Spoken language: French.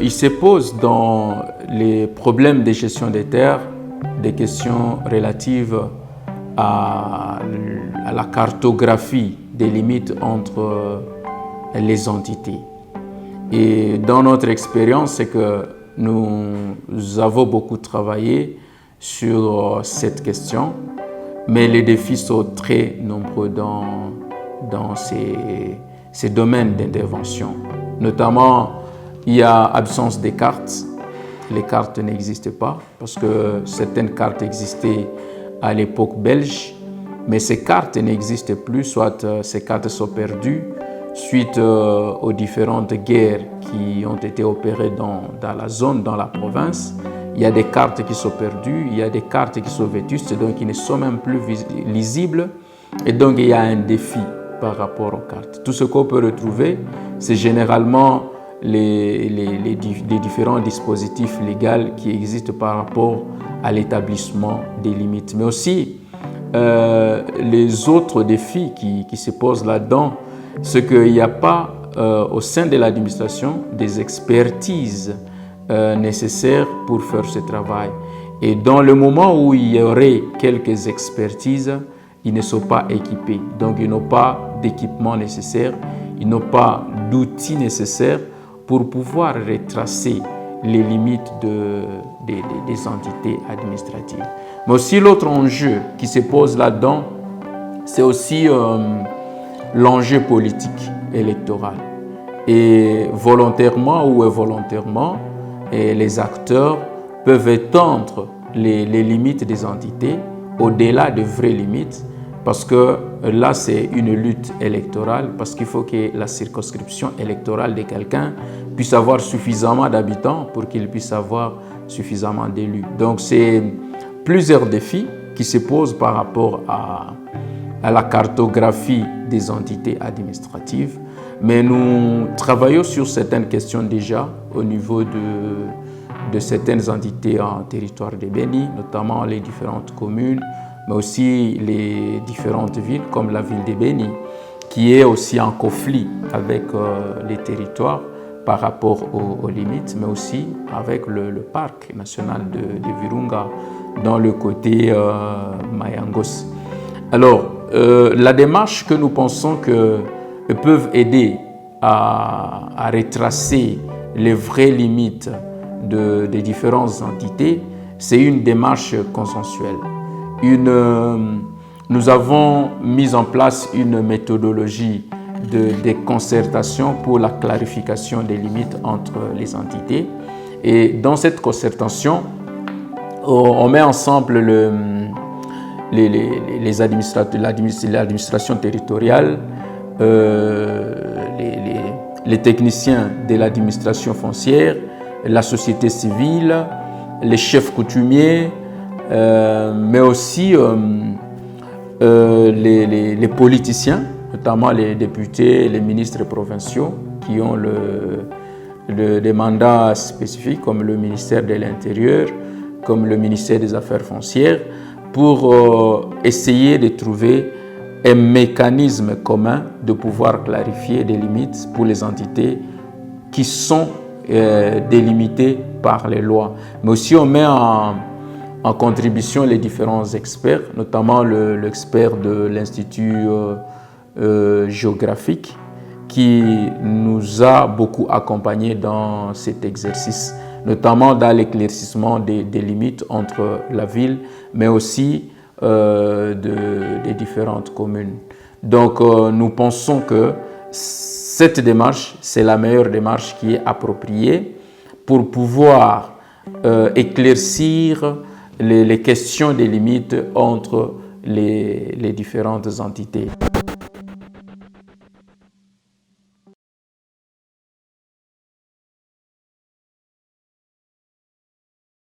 il se pose dans les problèmes de gestion des terres des questions relatives à la cartographie des limites entre les entités. Et dans notre expérience, c'est que nous avons beaucoup travaillé sur cette question, mais les défis sont très nombreux dans ces domaines d'intervention. Notamment, il y a absence des cartes. Les cartes n'existent pas parce que certaines cartes existaient à l'époque belge, mais ces cartes n'existent plus, soit ces cartes sont perdues suite aux différentes guerres qui ont été opérées dans la zone, dans la province. Il y a des cartes qui sont perdues, il y a des cartes qui sont vétustes, donc qui ne sont même plus lisibles. Et donc, il y a un défi par rapport aux cartes. Tout ce qu'on peut retrouver, c'est généralement les différents dispositifs légaux qui existent par rapport à l'établissement des limites. Mais aussi, les autres défis qui se posent là-dedans, c'est qu'il n'y a pas au sein de l'administration des expertises nécessaires pour faire ce travail. Et dans le moment où il y aurait quelques expertises, ils ne sont pas équipés. Donc, ils n'ont pas d'équipement nécessaire, ils n'ont pas d'outils nécessaires pour pouvoir retracer les limites des entités administratives. Mais aussi l'autre enjeu qui se pose là-dedans, c'est aussi l'enjeu politique électoral. Et volontairement ou involontairement, les acteurs peuvent étendre les limites des entités au-delà de vraies limites, parce que là, c'est une lutte électorale, parce qu'il faut que la circonscription électorale de quelqu'un puisse avoir suffisamment d'habitants pour qu'il puisse avoir suffisamment d'élus. Donc, c'est plusieurs défis qui se posent par rapport à la cartographie des entités administratives, mais nous travaillons sur certaines questions déjà au niveau de certaines entités en territoire de Beni, notamment les différentes communes, mais aussi les différentes villes comme la ville de Beni, qui est aussi en conflit avec les territoires par rapport aux limites, mais aussi avec le parc national de Virunga dans le côté Mayangos. Alors, la démarche que nous pensons que peuvent aider à retracer les vraies limites des différentes entités, c'est une démarche consensuelle. Nous avons mis en place une méthodologie de concertation pour la clarification des limites entre les entités. Et dans cette concertation, on met ensemble l'administration territoriale, les techniciens de l'administration foncière, la société civile, les chefs coutumiers, mais aussi les politiciens, notamment les députés, les ministres provinciaux qui ont des mandats spécifiques comme le ministère de l'Intérieur, comme le ministère des Affaires foncières, pour essayer de trouver un mécanisme commun de pouvoir clarifier des limites pour les entités qui sont délimitées par les lois. Mais aussi on met en contribution les différents experts, notamment l'expert de l'Institut géographique qui nous a beaucoup accompagnés dans cet exercice, notamment dans l'éclaircissement des limites entre la ville, mais aussi des différentes communes. Donc, nous pensons que cette démarche, c'est la meilleure démarche qui est appropriée pour pouvoir éclaircir les questions des limites entre les différentes entités.